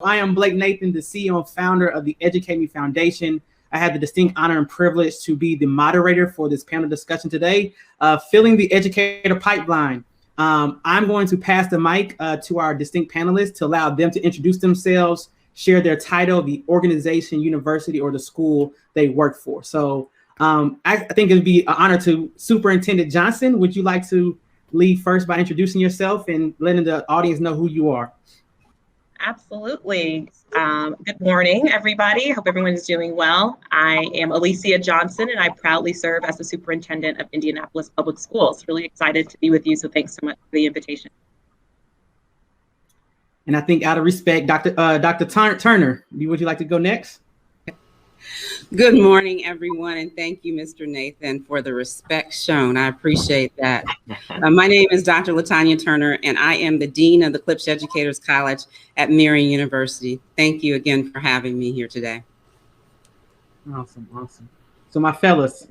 I am Blake Nathan, the CEO and founder of the Educate Me Foundation. I had the distinct honor and privilege to be the moderator for this panel discussion today, filling the educator pipeline. I'm going to pass the mic to our distinct panelists to allow them to introduce themselves, share their title, the organization, university, or the school they work for. So I think it'd be an honor to Superintendent Johnson. Would you like to lead first by introducing yourself and letting the audience know who you are? Absolutely. Good morning, everybody. Hope everyone is doing well. I am Alicia Johnson, and I proudly serve as the superintendent of Indianapolis Public Schools. Really excited to be with you, so thanks so much for the invitation. And I think out of respect, Dr. Turner, would you like to go next? Good morning, everyone, and thank you, Mr. Nathan, for the respect shown. I appreciate that. My name is Dr. Latanya Turner, and I am the Dean of the Klipsch Educators College at Marian University. Thank you again for having me here today. Awesome, awesome. So my fellas,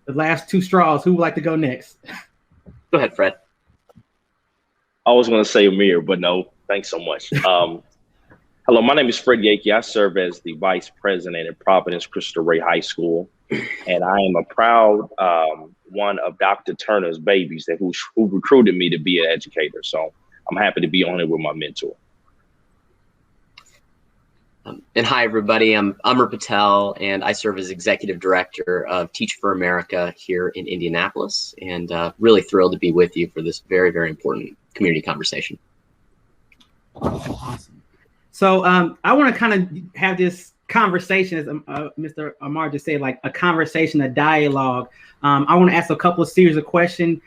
the last two straws, who would like to go next? Go ahead, Fred. I was going to say Amir, but no, thanks so much. Hello, my name is Fred Yakey. I serve as the Vice President at Providence Cristo Rey High School, and I am a proud one of Dr. Turner's babies who recruited me to be an educator. So I'm happy to be on it with my mentor. And hi, everybody. I'm Amr Patel, and I serve as Executive Director of Teach for America here in Indianapolis, and really thrilled to be with you for this very, very important community conversation. Awesome. So I want to kind of have this conversation, as Mr. Amar just said, like a conversation, a dialogue. I want to ask a couple of series of questions.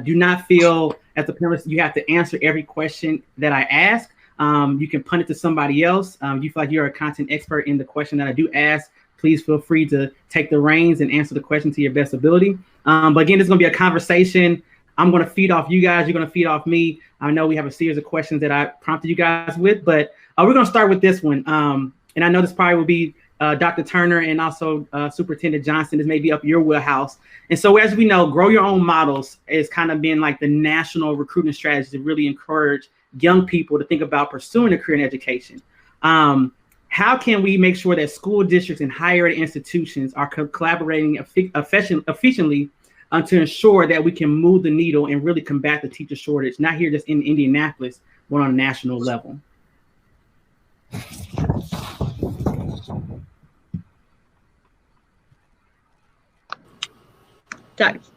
Do not feel as the parents you have to answer every question that I ask. You can punt it to somebody else. You feel like you're a content expert in the question that I do ask, please feel free to take the reins and answer the question to your best ability. But again, it's going to be a conversation. I'm going to feed off you guys. You're going to feed off me. I know we have a series of questions that I prompted you guys with, but we're going to start with this one. And I know this probably will be Dr. Turner and also Superintendent Johnson. This may be up your wheelhouse. And so as we know, Grow Your Own Models is kind of been like the national recruitment strategy to really encourage young people to think about pursuing a career in education. How can we make sure that school districts and higher ed institutions are collaborating efficiently to ensure that we can move the needle and really combat the teacher shortage, not here just in Indianapolis, but on a national level?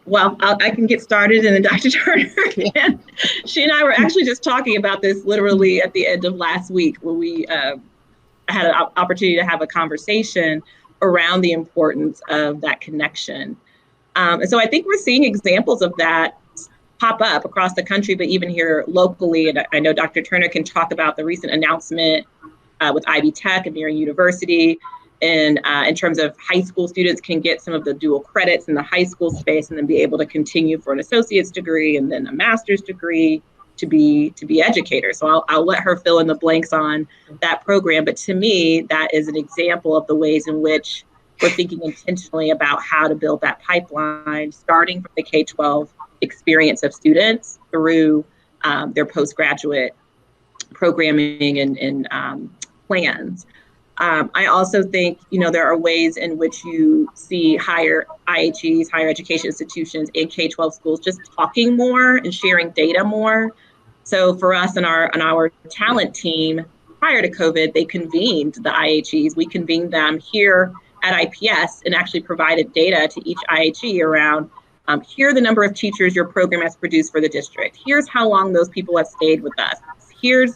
Well, I can get started, and then Dr. Turner can. She and I were actually just talking about this literally at the end of last week, when we had an opportunity to have a conversation around the importance of that connection. And so I think we're seeing examples of that pop up across the country, but even here locally. And I know Dr. Turner can talk about the recent announcement with Ivy Tech and Marian University, and in terms of high school students can get some of the dual credits in the high school space and then be able to continue for an associate's degree and then a master's degree to be educators. So I'll let her fill in the blanks on that program. But to me, that is an example of the ways in which we're thinking intentionally about how to build that pipeline, starting from the K-12 experience of students through their postgraduate programming and plans. I also think, there are ways in which you see higher IHEs, higher education institutions, and K-12 schools just talking more and sharing data more. So for us and our talent team, prior to COVID, they convened the IHEs. We convened them here at IPS and actually provided data to each IHE around, here are the number of teachers your program has produced for the district. Here's how long those people have stayed with us. Here's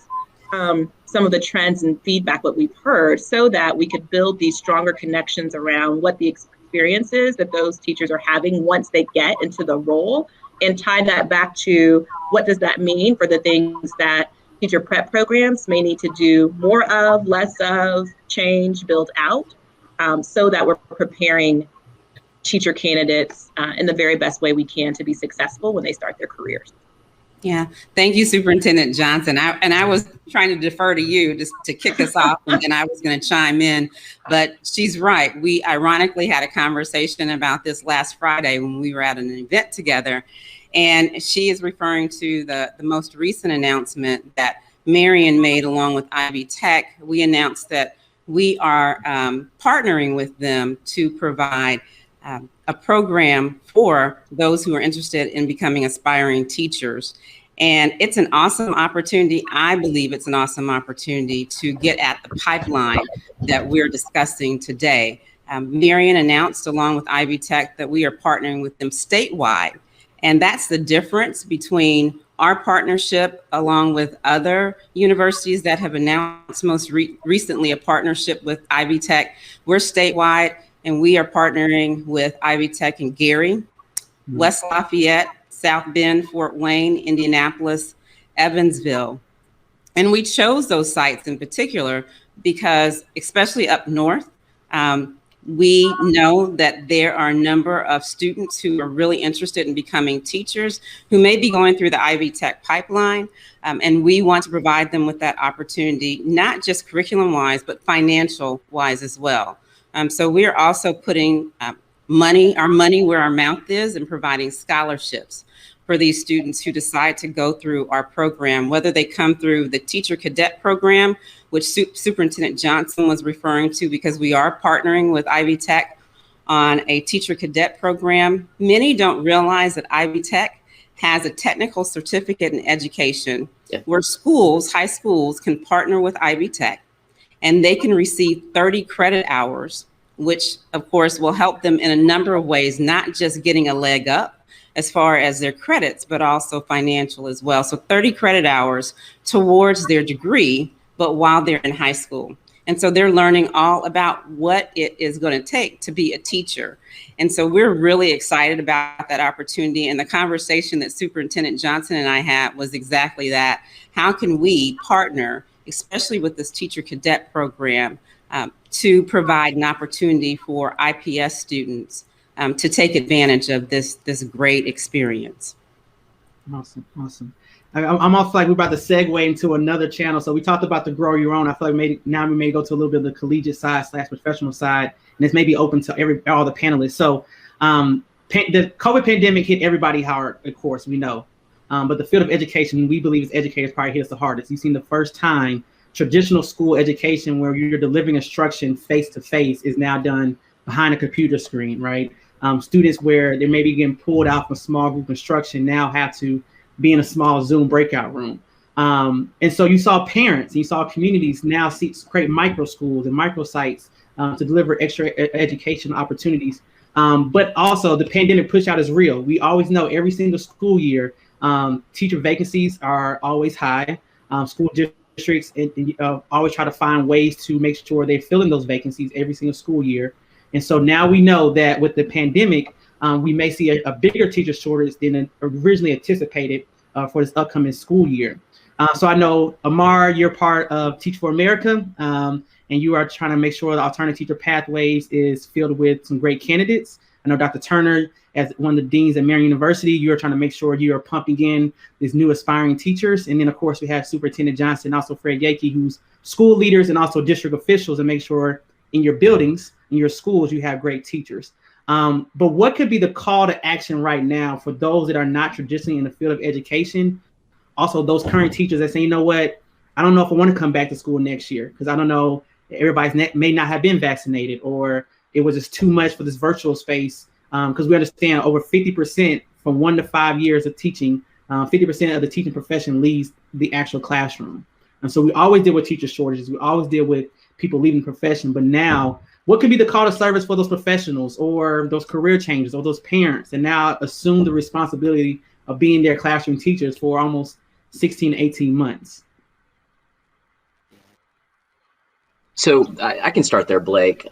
some of the trends and feedback that we've heard, so that we could build these stronger connections around what the experiences that those teachers are having once they get into the role, and tie that back to what does that mean for the things that teacher prep programs may need to do more of, less of, change, build out, so that we're preparing teacher candidates in the very best way we can to be successful when they start their careers. Yeah, thank you, Superintendent Johnson. I was trying to defer to you just to kick us off, and then I was going to chime in, but she's right. We ironically had a conversation about this last Friday when we were at an event together, and she is referring to the most recent announcement that Marion made along with Ivy Tech, we announced that we are partnering with them to provide a program for those who are interested in becoming aspiring teachers. And it's an awesome opportunity. I believe it's an awesome opportunity to get at the pipeline that we're discussing today. Marion announced along with Ivy Tech that we are partnering with them statewide. And that's the difference between our partnership along with other universities that have announced most recently a partnership with Ivy Tech. We're statewide, and we are partnering with Ivy Tech in Gary, West Lafayette, South Bend, Fort Wayne, Indianapolis, Evansville. And we chose those sites in particular because, especially up north, we know that there are a number of students who are really interested in becoming teachers who may be going through the Ivy Tech pipeline. And we want to provide them with that opportunity, not just curriculum-wise, but financial-wise as well. So we're also putting our money where our mouth is and providing scholarships for these students who decide to go through our program, whether they come through the teacher cadet program, which Superintendent Johnson was referring to, because we are partnering with Ivy Tech on a teacher cadet program. Many don't realize that Ivy Tech has a technical certificate in education where schools, high schools, can partner with Ivy Tech and they can receive 30 credit hours, which of course will help them in a number of ways, not just getting a leg up as far as their credits, but also financial as well. So 30 credit hours towards their degree, but while they're in high school. And so they're learning all about what it is going to take to be a teacher. And so we're really excited about that opportunity. And the conversation that Superintendent Johnson and I had was exactly that. How can we partner, especially with this teacher cadet program, to provide an opportunity for IPS students to take advantage of this great experience. Awesome. I'm also like, we're about to segue into another channel. So we talked about the grow your own. I feel like now we may go to a little bit of the collegiate side / professional side, and this may be open to all the panelists. So the COVID pandemic hit everybody hard, of course, we know. But the field of education, we believe as educators, probably hit us the hardest. You've seen the first time traditional school education where you're delivering instruction face-to-face is now done behind a computer screen, right? Students where they may be getting pulled out from small group instruction now have to be in a small Zoom breakout room. And so you saw parents, you saw communities now create micro schools and micro sites to deliver extra education opportunities. But also the pandemic push out is real. We always know every single school year, teacher vacancies are always high. School districts always try to find ways to make sure they're filling those vacancies every single school year. And so now we know that with the pandemic, we may see a bigger teacher shortage than originally anticipated for this upcoming school year. So I know, Amar, you're part of Teach for America, and you are trying to make sure the alternative teacher pathways is filled with some great candidates. I know Dr. Turner, as one of the deans at Marion University, you're trying to make sure you are pumping in these new aspiring teachers. And then, of course, we have Superintendent Johnson, also Fred Yakey, who's school leaders and also district officials, and make sure in your buildings, in your schools, you have great teachers. But what could be the call to action right now for those that are not traditionally in the field of education? Also, those current teachers that say, you know what, I don't know if I want to come back to school next year because I don't know, everybody may not have been vaccinated, or it was just too much for this virtual space. Because we understand over 50% from 1 to 5 years of teaching, 50% of the teaching profession leaves the actual classroom. And so we always deal with teacher shortages. We always deal with people leaving the profession. But now, what could be the call to service for those professionals or those career changes or those parents that now assume the responsibility of being their classroom teachers for almost 16 to 18 months? So I can start there, Blake.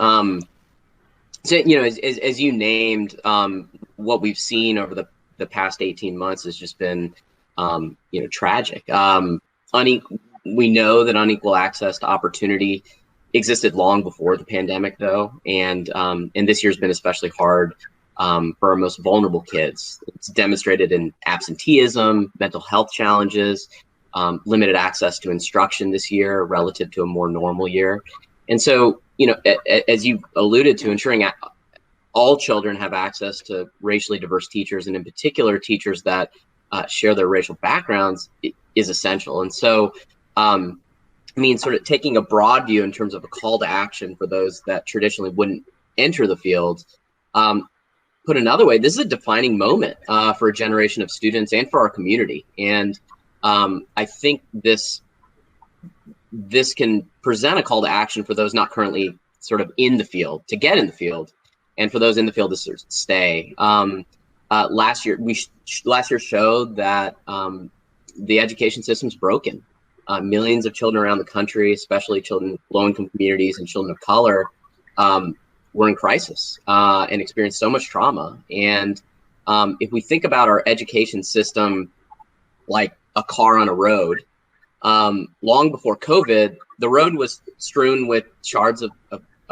So, you know, as you named, what we've seen over the past 18 months has just been, tragic. We know that unequal access to opportunity existed long before the pandemic, though, and this year's been especially hard for our most vulnerable kids. It's demonstrated in absenteeism, mental health challenges, limited access to instruction this year relative to a more normal year. And so, you know, as you alluded to, ensuring all children have access to racially diverse teachers, and in particular teachers that share their racial backgrounds, is essential. And so I mean, sort of taking a broad view in terms of a call to action for those that traditionally wouldn't enter the field. Put another way, this is a defining moment for a generation of students and for our community. And I think this can present a call to action for those not currently sort of in the field to get in the field, and for those in the field to sort of stay. Last year showed that the education system's broken. Millions of children around the country, especially children in low-income communities and children of color, were in crisis and experienced so much trauma. And if we think about our education system like a car on a road, long before COVID, the road was strewn with shards of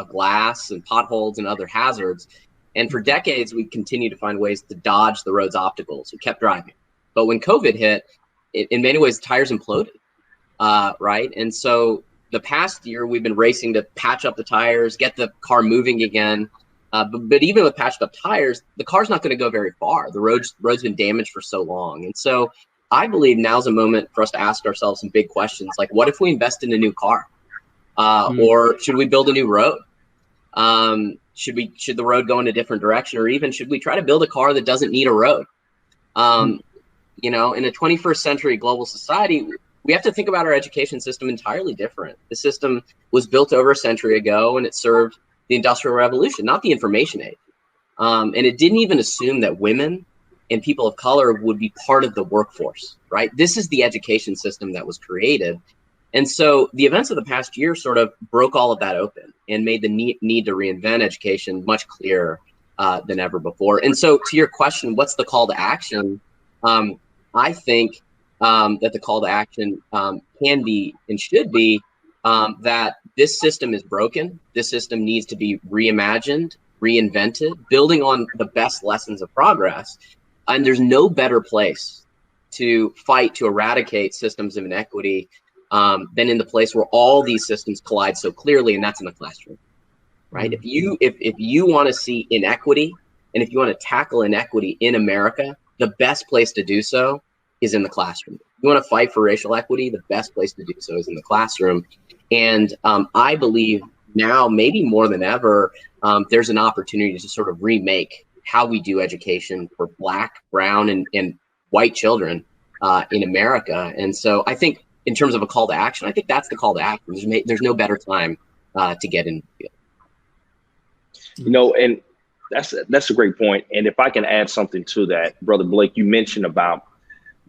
glass and potholes and other hazards. And for decades, we continued to find ways to dodge the road's obstacles. We kept driving. But when COVID hit, in many ways, tires imploded. Right. And so the past year, we've been racing to patch up the tires, get the car moving again. But even with patched up tires, the car's not going to go very far. The road's been damaged for so long. And so I believe now's a moment for us to ask ourselves some big questions, like, what if we invest in a new car? Or should we build a new road? Should the road go in a different direction? Or even should we try to build a car that doesn't need a road? You know, in a 21st century global society, we have to think about our education system entirely different. The system was built over a century ago, and it served the Industrial Revolution, not the information age. And it didn't even assume that women and people of color would be part of the workforce, right? This is the education system that was created. And so the events of the past year sort of broke all of that open and made the need to reinvent education much clearer than ever before. And so to your question, what's the call to action? I think that the call to action can be and should be that this system is broken. This system needs to be reimagined, reinvented, building on the best lessons of progress. And there's no better place to fight to eradicate systems of inequity than in the place where all these systems collide so clearly, and that's in the classroom, right? If you want to see inequity, and if you want to tackle inequity in America, the best place to do so is in the classroom. If you want to fight for racial equity, the best place to do so is in the classroom. And I believe now, maybe more than ever, there's an opportunity to sort of remake how we do education for Black, brown, and white children in America. And so I think in terms of a call to action, I think that's the call to action. There's no better time to get in the field. You know, and that's a great point. And if I can add something to that, Brother Blake, you mentioned about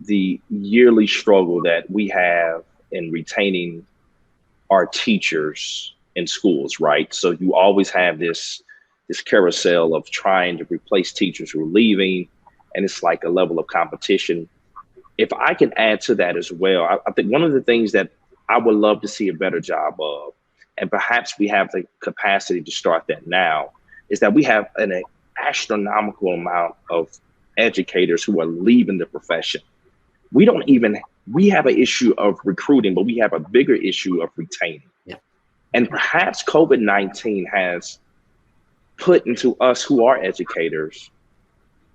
the yearly struggle that we have in retaining our teachers in schools, right? So you always have this carousel of trying to replace teachers who are leaving, and it's like a level of competition. If I can add to that as well, I think one of the things that I would love to see a better job of, and perhaps we have the capacity to start that now, is that we have an astronomical amount of educators who are leaving the profession. We have an issue of recruiting, but we have a bigger issue of retaining. Yeah. And perhaps COVID-19 has put into us who are educators,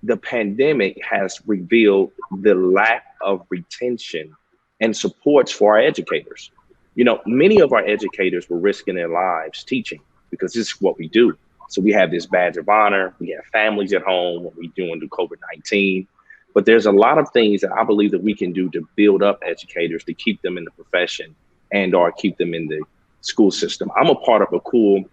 the pandemic has revealed the lack of retention and supports for our educators. You know, many of our educators were risking their lives teaching because this is what we do. So we have this badge of honor. We have families at home when we're doing the COVID-19. But there's a lot of things that I believe that we can do to build up educators, to keep them in the profession and or keep them in the school system. I'm a part of a cool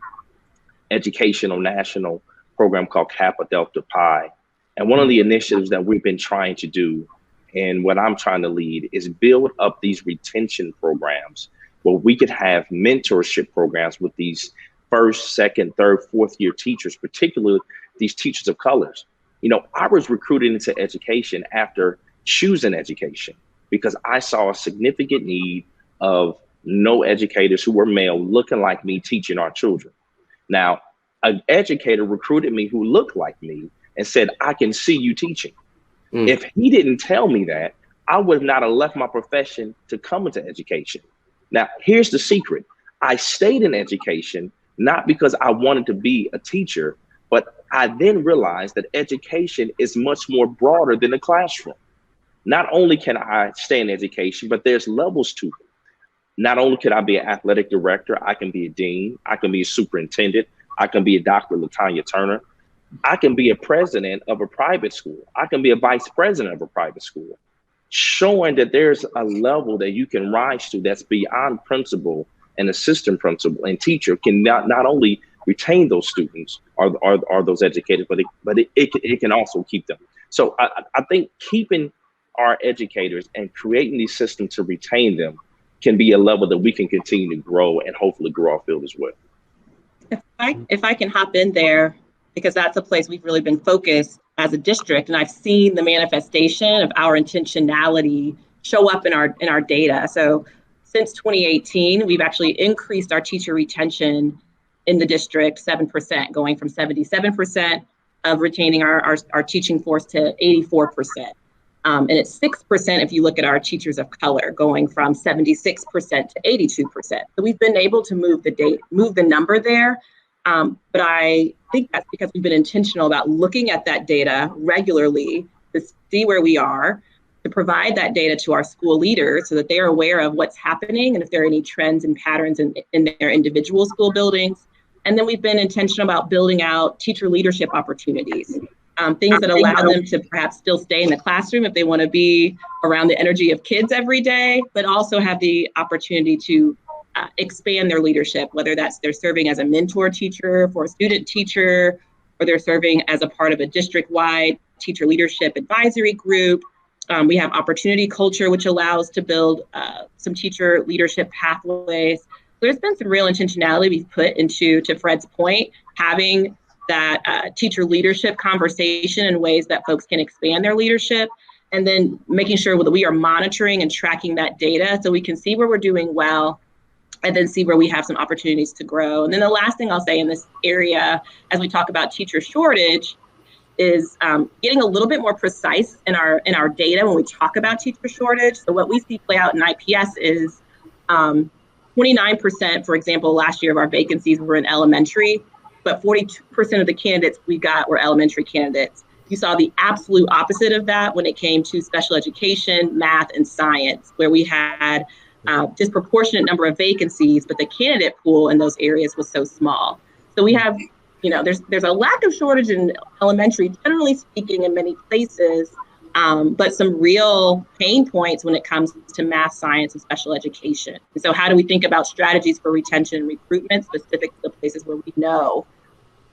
educational national program called Kappa Delta Pi. And one of the initiatives that we've been trying to do, and what I'm trying to lead, is build up these retention programs where we could have mentorship programs with these first, second, third, fourth year teachers, particularly these teachers of colors. You know, I was recruited into education after choosing education because I saw a significant need of no educators who were male looking like me teaching our children. Now, an educator recruited me who looked like me and said, I can see you teaching. If he didn't tell me that, I would not have left my profession to come into education. Now, here's the secret. I stayed in education, not because I wanted to be a teacher, but I then realized that education is much more broader than the classroom. Not only can I stay in education, but there's levels to it. not only could I be an athletic director, I can be a dean, I can be a superintendent, I can be a Dr. Latanya Turner, I can be a president of a private school, I can be a vice president of a private school, showing that there's a level that you can rise to that's beyond principal and assistant principal and teacher can not only retain those students or those educators, but it can also keep them. So I think keeping our educators and creating these systems to retain them can be a level that we can continue to grow and hopefully grow our field as well. If I can hop in there, because that's a place we've really been focused as a district, and I've seen the manifestation of our intentionality show up in our data. So since 2018, we've actually increased our teacher retention in the district 7%, going from 77% of retaining our teaching force to 84%. And it's 6% if you look at our teachers of color, going from 76% to 82%. So we've been able to move the number there. But I think that's because we've been intentional about looking at that data regularly to see where we are, to provide that data to our school leaders so that they are aware of what's happening and if there are any trends and patterns in their individual school buildings. And then we've been intentional about building out teacher leadership opportunities, things that allow them to perhaps still stay in the classroom if they want to be around the energy of kids every day, but also have the opportunity to expand their leadership, whether that's they're serving as a mentor teacher for a student teacher, or they're serving as a part of a district-wide teacher leadership advisory group. We have opportunity culture, which allows to build some teacher leadership pathways. So there's been some real intentionality we've put into, to Fred's point, having that teacher leadership conversation in ways that folks can expand their leadership, and then making sure that we are monitoring and tracking that data so we can see where we're doing well, and then see where we have some opportunities to grow. And then the last thing I'll say in this area, as we talk about teacher shortage, is getting a little bit more precise in our data when we talk about teacher shortage. So what we see play out in IPS is 29%, for example, last year of our vacancies were in elementary, but 42% of the candidates we got were elementary candidates. You saw the absolute opposite of that when it came to special education, math, and science, where we had disproportionate number of vacancies, but the candidate pool in those areas was so small. So we have, there's a lack of shortage in elementary, generally speaking, in many places, but some real pain points when it comes to math, science, and special education. And so how do we think about strategies for retention and recruitment specific to the places where we know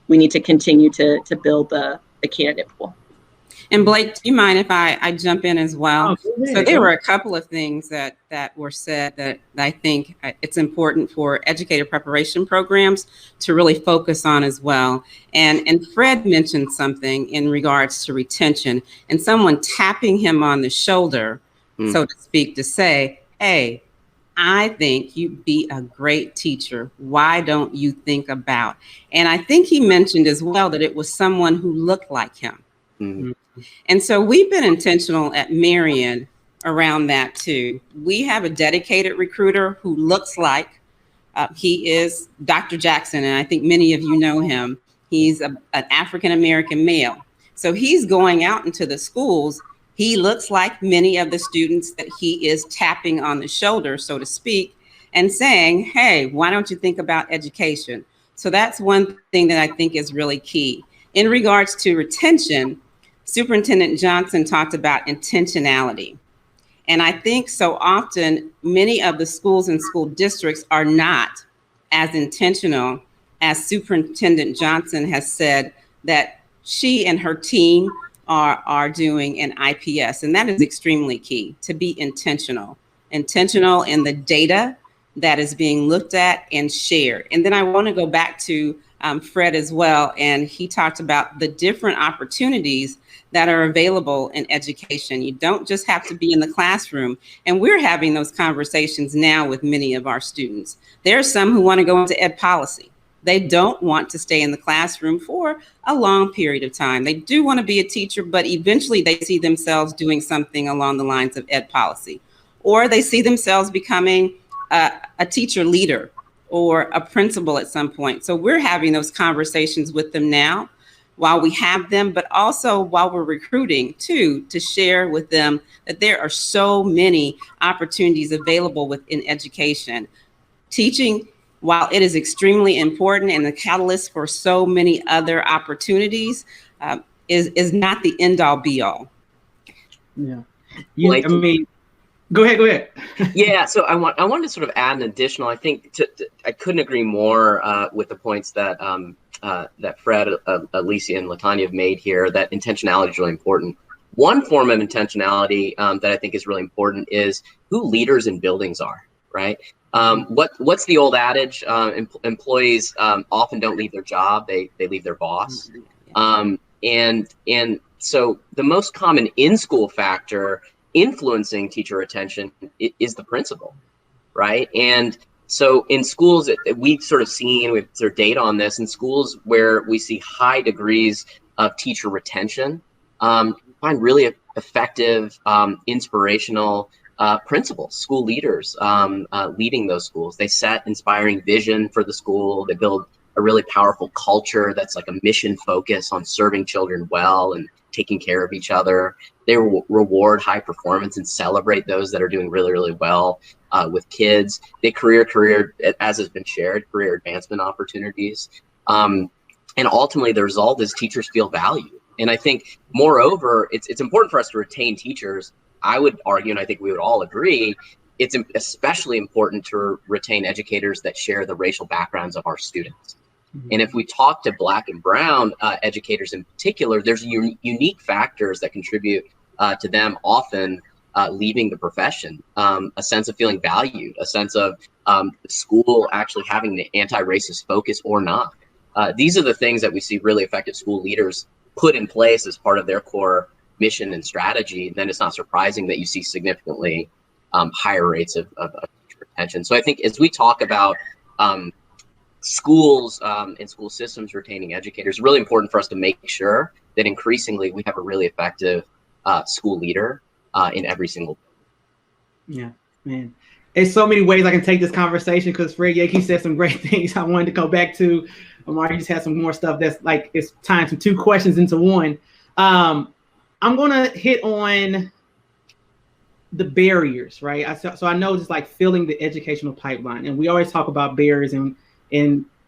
we need to continue to build the candidate pool? And Blake, do you mind if I jump in as well? So there were a couple of things that were said that I think it's important for educator preparation programs to really focus on as well. And Fred mentioned something in regards to retention and someone tapping him on the shoulder, so to speak, to say, hey, I think you'd be a great teacher. Why don't you think about? And I think he mentioned as well that it was someone who looked like him. Mm-hmm. And so we've been intentional at Marion around that too. We have a dedicated recruiter who looks like he is Dr. Jackson, and I think many of you know him. He's an African-American male. So he's going out into the schools. He looks like many of the students that he is tapping on the shoulder, so to speak, and saying, hey, why don't you think about education? So that's one thing that I think is really key. In regards to retention, Superintendent Johnson talked about intentionality. And I think so often many of the schools and school districts are not as intentional as Superintendent Johnson has said that she and her team are doing in IPS. And that is extremely key, to be intentional in the data that is being looked at and shared. And then I want to go back to Fred as well. And he talked about the different opportunities that are available in education. You don't just have to be in the classroom. And we're having those conversations now with many of our students. There are some who want to go into ed policy. They don't want to stay in the classroom for a long period of time. They do want to be a teacher, but eventually they see themselves doing something along the lines of ed policy, or they see themselves becoming a teacher leader or a principal at some point. So we're having those conversations with them now. while we have them, but also while we're recruiting too, to share with them that there are so many opportunities available within education. Teaching, while it is extremely important and the catalyst for so many other opportunities, is not the end all be all. Yeah. I mean, go ahead. Yeah, so I wanted to sort of add an additional. I think I couldn't agree more with the points that that Fred, Alicia, and Latanya have made here. That intentionality is really important. One form of intentionality that I think is really important is who leaders in buildings are. Right? What's the old adage? Employees often don't leave their job; they leave their boss. And so the most common in-school factor influencing teacher retention is the principal, right? And so in schools, we've sort of seen, with sort of data on this, in schools where we see high degrees of teacher retention, find really effective, inspirational principals, school leaders leading those schools. They set inspiring vision for the school. They build a really powerful culture that's like a mission focus on serving children well and taking care of each other. They reward high performance and celebrate those that are doing really, really well with kids. They career, as has been shared, career advancement opportunities. And ultimately, the result is teachers feel valued. And I think, moreover, it's important for us to retain teachers. I would argue, and I think we would all agree, it's especially important to retain educators that share the racial backgrounds of our students. And if we talk to Black and Brown educators in particular, there's unique factors that contribute to them often leaving the profession. A sense of feeling valued, a sense of school actually having the anti-racist focus or not. These are the things that we see really effective school leaders put in place as part of their core mission and strategy. Then it's not surprising that you see significantly higher rates of teacher retention. So I think as we talk about schools and school systems retaining educators, really important for us to make sure that increasingly we have a really effective school leader in every single. Yeah, man. There's so many ways I can take this conversation because Fred Yankee said some great things I wanted to go back to. Amar, you just had some more stuff that's like it's tying some two questions into one. I'm gonna hit on the barriers, right? So I know just like filling the educational pipeline, and we always talk about barriers, and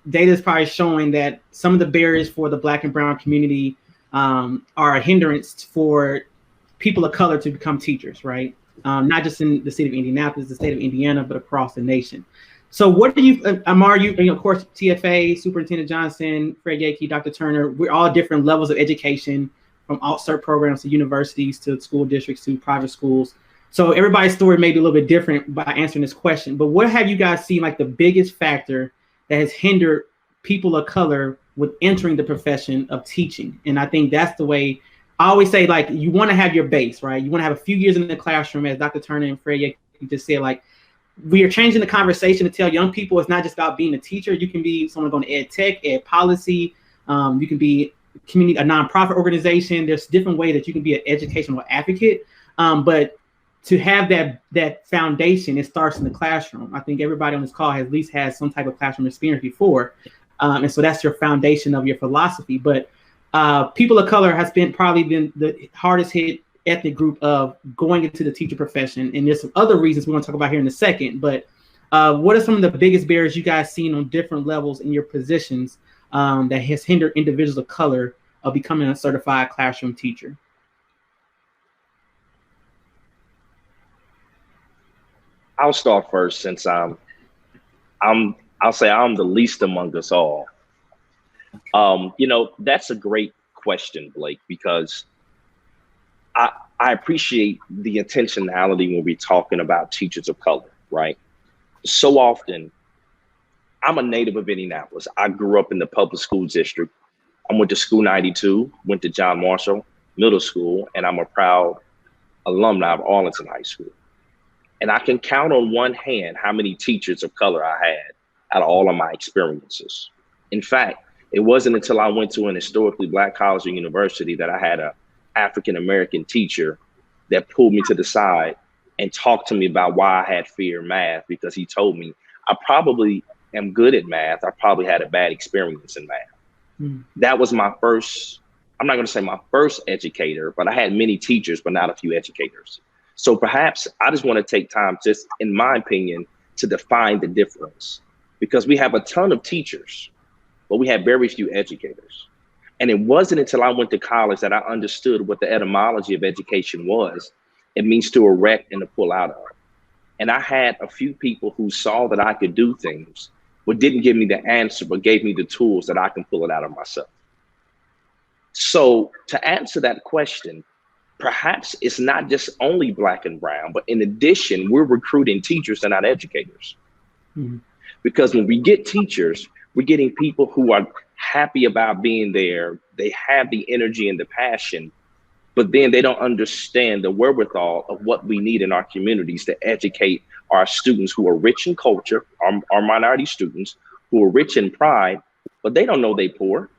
data is probably showing that some of the barriers for the Black and Brown community are a hindrance for people of color to become teachers, right? Not just in the state of Indianapolis, the state of Indiana, but across the nation. So what do you, Amar, you of course, TFA, Superintendent Johnson, Fred Yankee, Dr. Turner, we're all different levels of education, from alt-cert programs to universities to school districts to private schools. So everybody's story may be a little bit different by answering this question, but what have you guys seen like the biggest factor that has hindered people of color with entering the profession of teaching? And I think that's the way I always say, like, you want to have your base, right? You want to have a few years in the classroom, as Dr. Turner and Fred just said, like, we are changing the conversation to tell young people it's not just about being a teacher. You can be someone going to ed tech, ed policy. You can be community, a nonprofit organization. There's different ways that you can be an educational advocate. But to have that foundation, it starts in the classroom. I think everybody on this call has at least had some type of classroom experience before. And so that's your foundation of your philosophy. But people of color has probably been the hardest hit ethnic group of going into the teacher profession. And there's some other reasons we're going to talk about here in a second. But what are some of the biggest barriers you guys seen on different levels in your positions that has hindered individuals of color of becoming a certified classroom teacher? I'll start first since I'll say I'm the least among us all. That's a great question, Blake, because I appreciate the intentionality when we're talking about teachers of color, right? So often, I'm a native of Indianapolis. I grew up in the public school district. I went to School 92, went to John Marshall Middle School, and I'm a proud alumni of Arlington High School. And I can count on one hand how many teachers of color I had out of all of my experiences. In fact, it wasn't until I went to an historically Black college or university that I had an African-American teacher that pulled me to the side and talked to me about why I had fear in math, because he told me I probably am good at math. I probably had a bad experience in math. That was my first, I'm not going to say my first educator, but I had many teachers, but not a few educators. So perhaps I just want to take time, just in my opinion, to define the difference, because we have a ton of teachers, but we have very few educators. And it wasn't until I went to college that I understood what the etymology of education was. It means to erect and to pull out of. And I had a few people who saw that I could do things, but didn't give me the answer, but gave me the tools that I can pull it out of myself. So to answer that question, perhaps it's not just only Black and brown, but in addition, we're recruiting teachers and not educators. Because when we get teachers, we're getting people who are happy about being there. They have the energy and the passion, but then they don't understand the wherewithal of what we need in our communities to educate our students who are rich in culture, our minority students who are rich in pride, but they don't know they poor.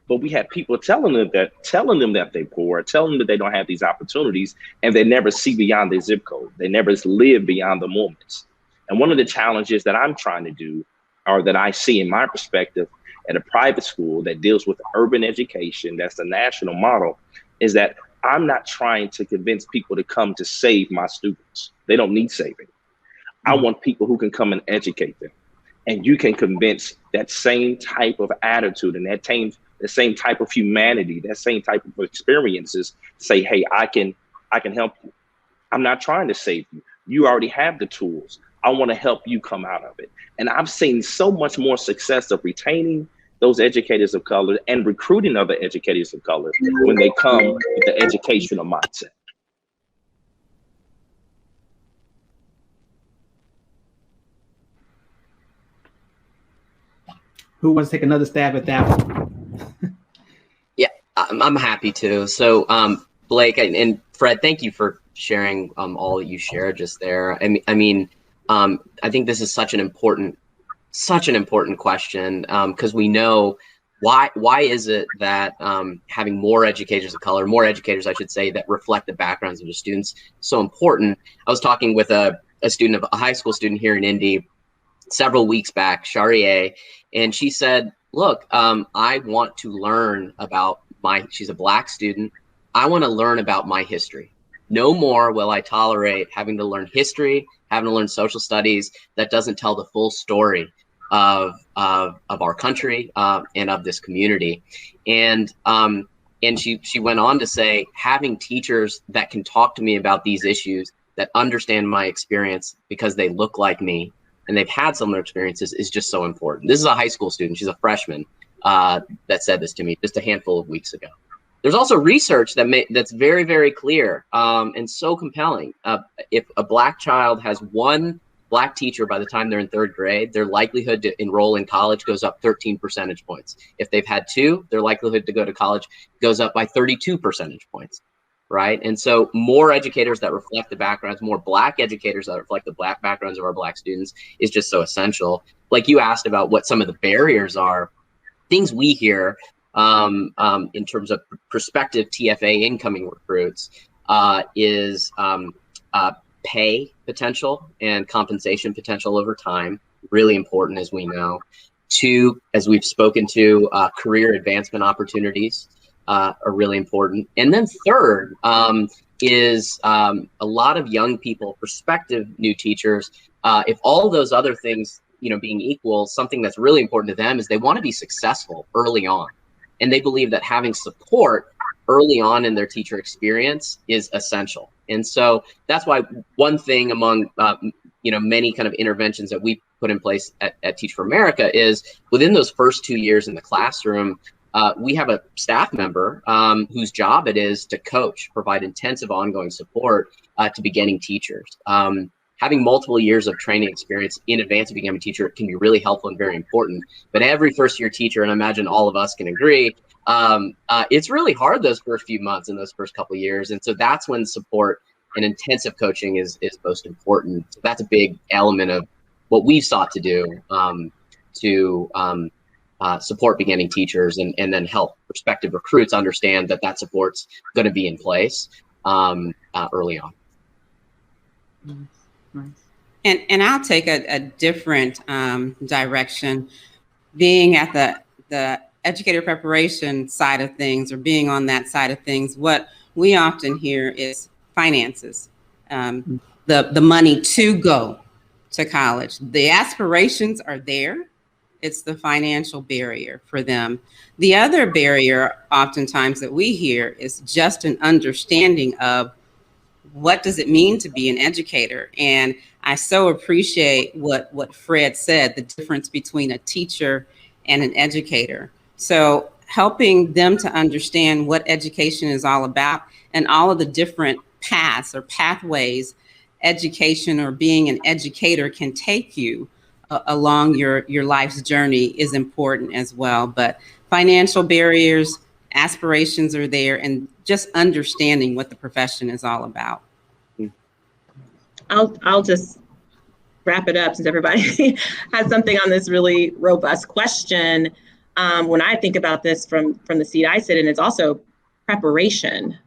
But we have people telling them that they're poor, telling them that they don't have these opportunities, and they never see beyond their zip code. They never live beyond the moments. And one of the challenges that I'm trying to do, or that I see in my perspective at a private school that deals with urban education, that's the national model, is that I'm not trying to convince people to come to save my students. They don't need saving. I want people who can come and educate them. And you can convince that same type of attitude and the same type of humanity, that same type of experiences, say, hey, I can help you. I'm not trying to save you. You already have the tools. I want to help you come out of it. And I've seen so much more success of retaining those educators of color and recruiting other educators of color when they come with the educational mindset. Who wants to take another stab at that one? Yeah, I'm happy to. So Blake and Fred, thank you for sharing all that you shared just there. I mean, I think this is such an important question, because we know why is it that having more educators of color, more educators, I should say, that reflect the backgrounds of the students, so important. I was talking with a high school student here in Indy several weeks back, Sharia, and she said, look, I want to learn about she's a Black student. I want to learn about my history. No more will I tolerate having to learn history, having to learn social studies that doesn't tell the full story of our country and of this community. And she went on to say, having teachers that can talk to me about these issues, that understand my experience because they look like me and they've had similar experiences, is just so important. This is a high school student. She's a freshman that said this to me just a handful of weeks ago. There's also research that's very, very clear and so compelling. If a Black child has one Black teacher by the time they're in third grade, their likelihood to enroll in college goes up 13 percentage points. If they've had two, their likelihood to go to college goes up by 32 percentage points, right? And so more educators that reflect the backgrounds, more Black educators that reflect the Black backgrounds of our Black students is just so essential. Like you asked about what some of the barriers are, things we hear in terms of prospective TFA incoming recruits is pay potential and compensation potential over time, really important, as we know. Two, as we've spoken to, career advancement opportunities are really important. And then third is a lot of young people, prospective new teachers, if all those other things, being equal, something that's really important to them is they want to be successful early on. And they believe that having support early on in their teacher experience is essential. And so that's why one thing among many kind of interventions that we put in place at Teach for America is within those first 2 years in the classroom, we have a staff member whose job it is to coach, provide intensive ongoing support to beginning teachers. Having multiple years of training experience in advance of becoming a teacher can be really helpful and very important. But every first-year teacher, and I imagine all of us can agree, it's really hard those first few months and those first couple of years. And so that's when support and intensive coaching is most important. So that's a big element of what we've sought to do to support beginning teachers and then help prospective recruits understand that support's going to be in place early on. Nice. And I'll take a different direction. Being at the educator preparation side of things, or being on that side of things, what we often hear is finances, the money to go to college. The aspirations are there. It's the financial barrier for them. The other barrier oftentimes that we hear is just an understanding of what does it mean to be an educator. And I so appreciate what Fred said, the difference between a teacher and an educator. So helping them to understand what education is all about and all of the different paths or pathways education or being an educator can take you along your life's journey is important as well. But financial barriers, aspirations are there, and just understanding what the profession is all about. I'll just wrap it up since everybody has something on this really robust question. When I think about this from the seat I sit in, it's also preparation.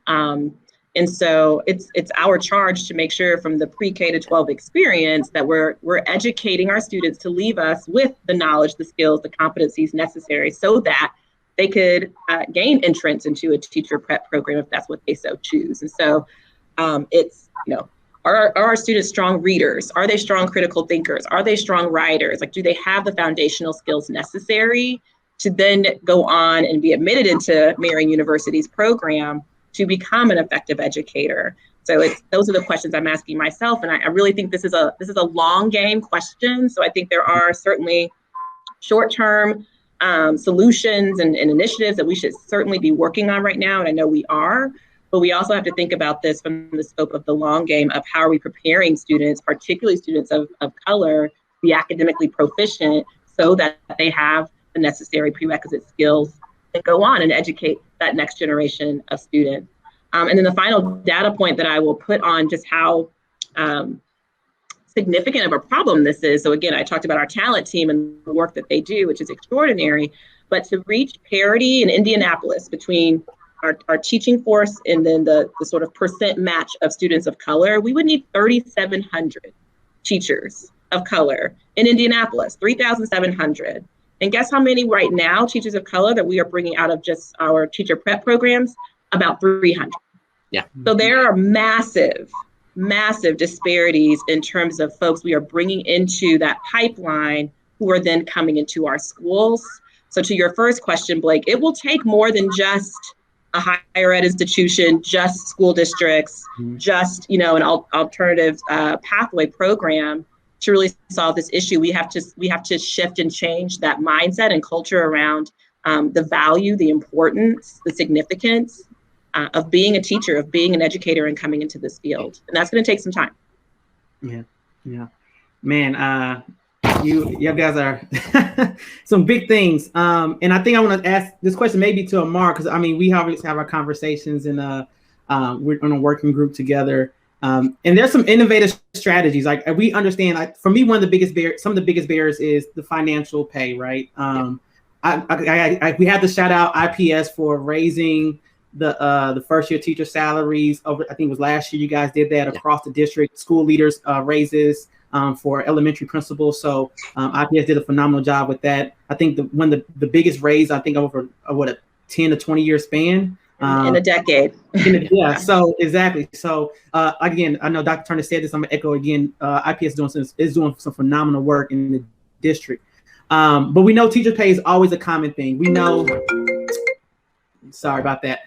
And so it's our charge to make sure from the pre-K to 12 experience that we're educating our students to leave us with the knowledge, the skills, the competencies necessary so that they could gain entrance into a teacher prep program if that's what they so choose. And so it's, are our students strong readers? Are they strong critical thinkers? Are they strong writers? Like, do they have the foundational skills necessary to then go on and be admitted into Marian University's program to become an effective educator? So those are the questions I'm asking myself. And I really think this is a long game question. So I think there are certainly short-term solutions and initiatives that we should certainly be working on right now. And I know we are, but we also have to think about this from the scope of the long game of how are we preparing students, particularly students of color, to be academically proficient so that they have the necessary prerequisite skills and go on and educate that next generation of students. And then the final data point that I will put on just how significant of a problem this is. So again, I talked about our talent team and the work that they do, which is extraordinary, but to reach parity in Indianapolis between our teaching force and then the sort of percent match of students of color, we would need 3,700 teachers of color in Indianapolis, 3,700. And guess how many right now teachers of color that we are bringing out of just our teacher prep programs? About 300. Yeah. So there are massive disparities in terms of folks we are bringing into that pipeline who are then coming into our schools. So to your first question, Blake, it will take more than just a higher ed institution, just school districts, just an alternative pathway program to really solve this issue. We have to shift and change that mindset and culture around the value, the importance, the significance of being a teacher, of being an educator and coming into this field. And that's going to take some time. Yeah. Man, you guys are some big things. And I think I want to ask this question maybe to Amar, because we obviously have our conversations and we're on a working group together. And there's some innovative strategies. Like we understand, like for me, some of the biggest barriers is the financial pay, right? We have to shout out IPS for raising the first year teacher salaries over, I think it was last year you guys did that across the district, school leaders raises for elementary principals. So IPS did a phenomenal job with that. I think one of the biggest raise, I think over a 10 to 20 year span. In a decade. Yeah, so exactly. So again, I know Dr. Turner said this, I'm gonna echo again, IPS is doing some phenomenal work in the district. But we know teacher pay is always a common thing. We know, sorry about that.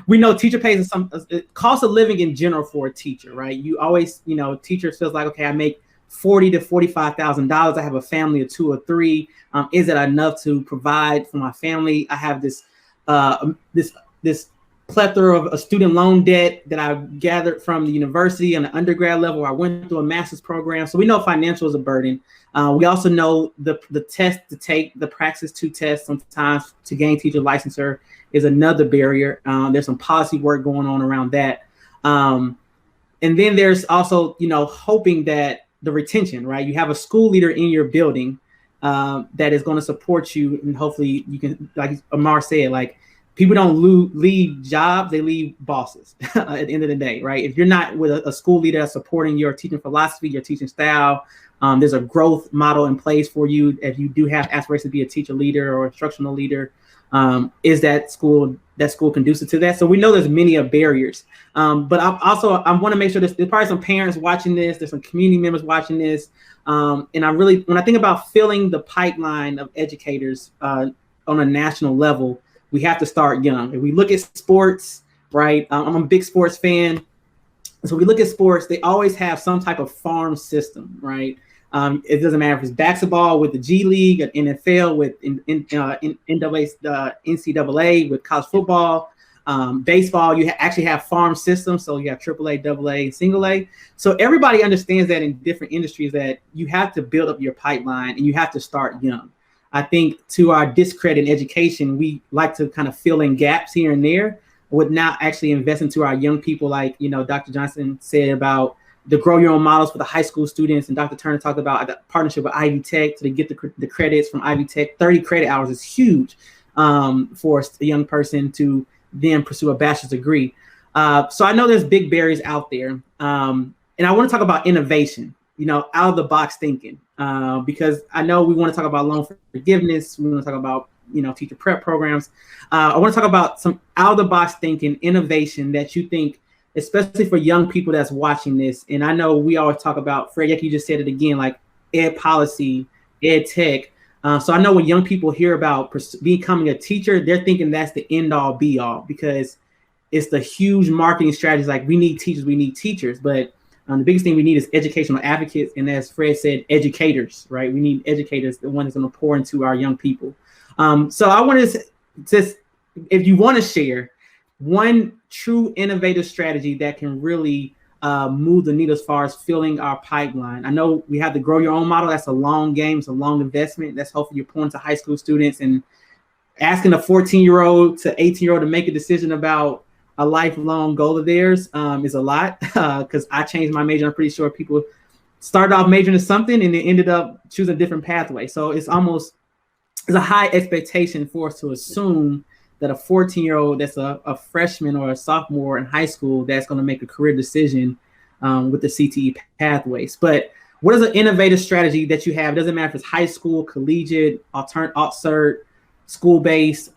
We know teacher pay is some cost of living in general for a teacher, right? You always, teachers feels like, okay, I make $40,000 to $45,000. I have a family of 2 or 3. Is it enough to provide for my family? I have this plethora of a student loan debt that I gathered from the university on the undergrad level. I went through a master's program. So we know financial is a burden. We also know the test to take, the Praxis 2 test sometimes to gain teacher licensure is another barrier. There's some policy work going on around that. And then there's also, hoping that the retention, right? You have a school leader in your building that is going to support you. And hopefully you can, like Amar said, like people don't leave jobs, they leave bosses at the end of the day, right? If you're not with a school leader that's supporting your teaching philosophy, your teaching style, there's a growth model in place for you. If you do have aspirations to be a teacher leader or instructional leader, is that school conducive to that? So we know there's many barriers. But I want to make sure there's probably some parents watching this, there's some community members watching this. And when I think about filling the pipeline of educators on a national level, we have to start young. If we look at sports, right? I'm a big sports fan. So we look at sports, they always have some type of farm system, right? It doesn't matter if it's basketball with the G League, an NFL with NCAA with college football, baseball, you actually have farm systems. So you have AAA, AA, and single A. So everybody understands that in different industries that you have to build up your pipeline and you have to start young. I think to our discredit in education, we like to kind of fill in gaps here and there with not actually investing to our young people, like, Dr. Johnson said about the grow your own models for the high school students. And Dr. Turner talked about the partnership with Ivy Tech to get the credits from Ivy Tech. 30 credit hours is huge for a young person to then pursue a bachelor's degree. So I know there's big barriers out there. And I want to talk about innovation, out of the box thinking, because I know we want to talk about loan forgiveness. We want to talk about, teacher prep programs. I want to talk about some out of the box thinking, innovation that you think, especially for young people that's watching this. And I know we always talk about, Fred, you just said it again, like ed policy, ed tech. So I know when young people hear about becoming a teacher, they're thinking that's the end all be all, because it's the huge marketing strategies. Like, we need teachers. But the biggest thing we need is educational advocates. And as Fred said, educators, right? We need educators, the one that's going to pour into our young people. So I want to just, if you want to share one true innovative strategy that can really move the needle as far as filling our pipeline. I know we have to grow your own model. That's a long game. It's a long investment. That's hopefully you're pouring to high school students, and asking a 14-year-old to 18-year-old to make a decision about a lifelong goal of theirs is a lot, because I changed my major. I'm pretty sure people started off majoring in something and then ended up choosing a different pathway. So it's a high expectation for us to assume that a 14-year-old that's a freshman or a sophomore in high school that's going to make a career decision with the CTE pathways. But what is an innovative strategy that you have? It doesn't matter if it's high school, collegiate, alt-cert, school-based,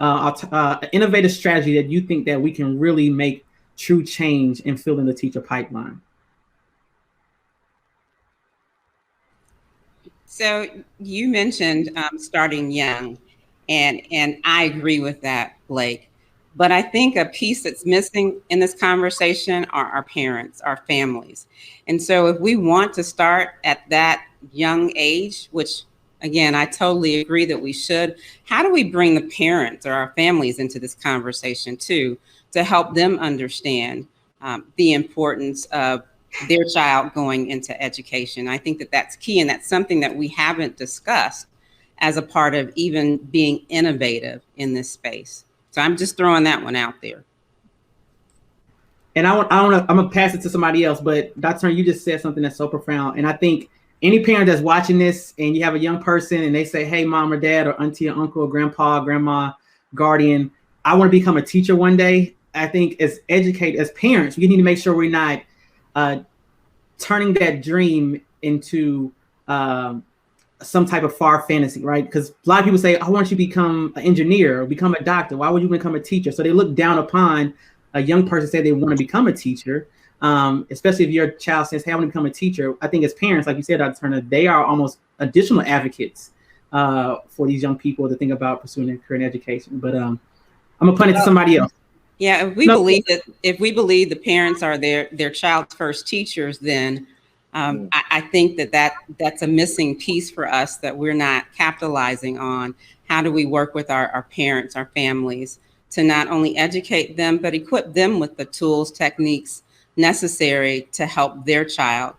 innovative strategy that you think that we can really make true change in filling the teacher pipeline. So you mentioned starting young. And I agree with that, Blake. But I think a piece that's missing in this conversation are our parents, our families. And so if we want to start at that young age, which, again, I totally agree that we should, how do we bring the parents or our families into this conversation too, to help them understand the importance of their child going into education? I think that that's key, and that's something that we haven't discussed as a part of even being innovative in this space. So I'm just throwing that one out there. And I'm gonna pass it to somebody else, but Dr. Turner, you just said something that's so profound. And I think any parent that's watching this and you have a young person and they say, hey, mom or dad or auntie or uncle or grandpa, grandma, guardian, I want to become a teacher one day. I think as parents, we need to make sure we're not turning that dream into some type of far fantasy, right? Because a lot of people say, I want you to become an engineer or become a doctor. Why would you become a teacher? So they look down upon a young person, say they want to become a teacher, especially if your child says, hey, I want to become a teacher. I think as parents, like you said, Dr. Turner, they are almost additional advocates for these young people to think about pursuing a career in education. But I'm gonna punt it to somebody else. Yeah, if we believe the parents are their child's first teachers, then I think that's a missing piece for us that we're not capitalizing on. How do we work with our parents, our families, to not only educate them, but equip them with the tools, techniques necessary to help their child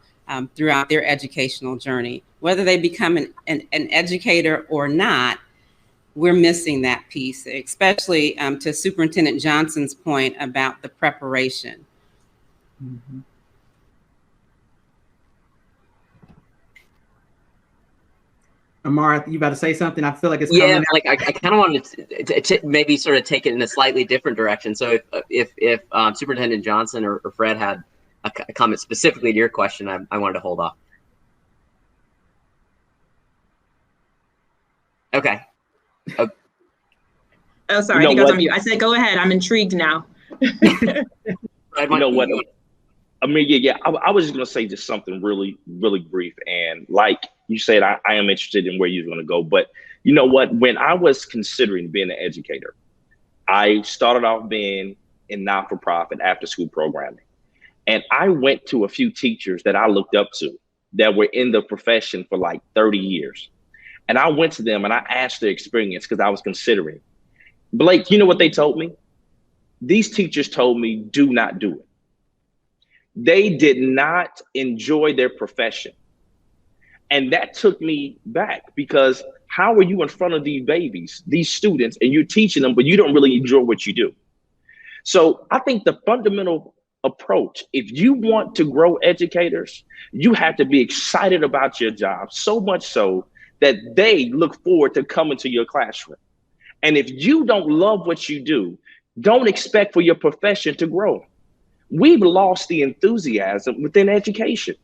throughout their educational journey? Whether they become an educator or not, we're missing that piece, especially to Superintendent Johnson's point about the preparation. Mm-hmm. Amar, you about to say something? I feel like it's coming. Yeah, like I kind of wanted to maybe sort of take it in a slightly different direction. So if Superintendent Johnson or Fred had a comment specifically to your question, I wanted to hold off. Okay. Oh, sorry, I think I was on mute. I said, go ahead. I'm intrigued now. You know what? I mean, yeah. I was just going to say just something really, really brief. And like you said, I am interested in where you're going to go. But you know what? When I was considering being an educator, I started off being in not-for-profit after-school programming. And I went to a few teachers that I looked up to that were in the profession for like 30 years. And I went to them and I asked their experience because I was considering. Blake, you know what they told me? These teachers told me, do not do it. They did not enjoy their profession. And that took me back, because how are you in front of these babies, these students, and you're teaching them, but you don't really enjoy what you do? So I think the fundamental approach, if you want to grow educators, you have to be excited about your job, so much so that they look forward to coming to your classroom. And if you don't love what you do, don't expect for your profession to grow. We've lost the enthusiasm within education.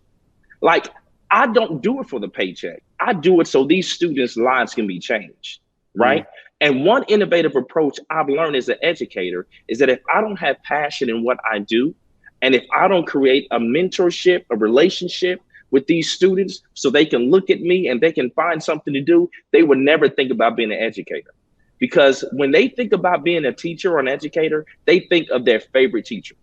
Like, I don't do it for the paycheck. I do it so these students' lives can be changed, right? And one innovative approach I've learned as an educator is that if I don't have passion in what I do, and if I don't create a mentorship, a relationship with these students so they can look at me and they can find something to do, they would never think about being an educator. Because when they think about being a teacher or an educator, they think of their favorite teacher.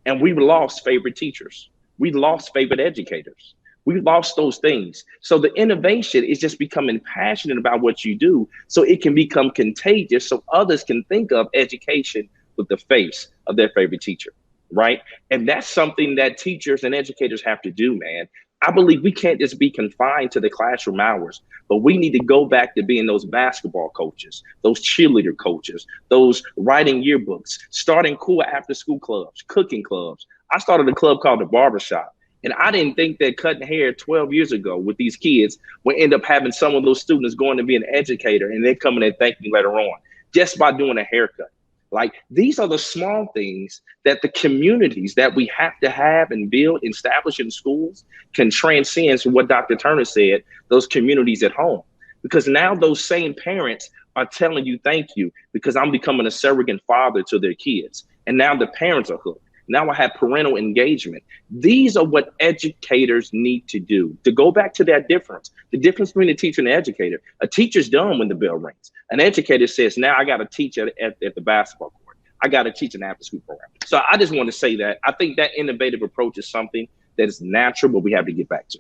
And we've lost favorite teachers. We've lost favorite educators. We've lost those things. So the innovation is just becoming passionate about what you do so it can become contagious, so others can think of education with the face of their favorite teacher, right? And that's something that teachers and educators have to do, man. I believe we can't just be confined to the classroom hours, but we need to go back to being those basketball coaches, those cheerleader coaches, those writing yearbooks, starting cool after school clubs, cooking clubs. I started a club called the Barbershop, and I didn't think that cutting hair 12 years ago with these kids would end up having some of those students going to be an educator and then coming and thank me later on just by doing a haircut. Like, these are the small things that the communities that we have to have and build, establish in schools can transcend to what Dr. Turner said, those communities at home. Because now those same parents are telling you, thank you, because I'm becoming a surrogate father to their kids. And now the parents are hooked. Now I have parental engagement. These are what educators need to do. To go back to that difference, the difference between a teacher and an educator. A teacher's done when the bell rings. An educator says, now I got to teach at the basketball court. I got to teach an after-school program. So I just want to say that I think that innovative approach is something that is natural, but we have to get back to.